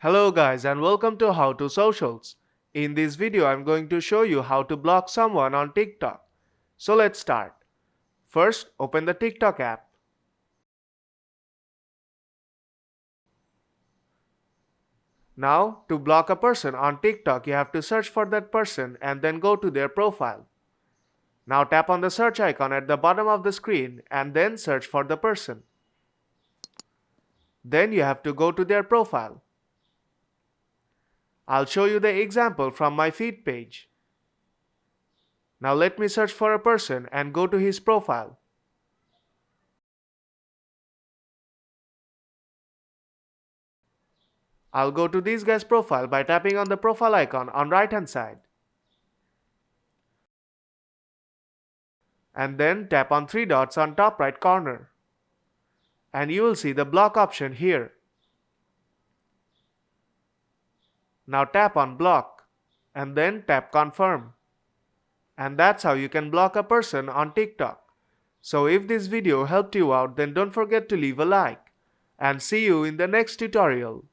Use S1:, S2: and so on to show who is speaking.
S1: Hello guys and welcome to How to Socials. In this video I'm going to show you how to block someone on TikTok. So let's start. First, open the TikTok app. Now, to block a person on TikTok, you have to search for that person and then go to their profile. Now tap on the search icon at the bottom of the screen and then search for the person. Then you have to go to their profile. I'll show you the example from my feed page. Now let me search for a person and go to his profile. I'll go to this guy's profile by tapping on the profile icon on right hand side. And then tap on three dots on top right corner. And you will see the block option here. Now tap on block and then tap confirm. And that's how you can block a person on TikTok. So if this video helped you out, then don't forget to leave a like. And see you in the next tutorial.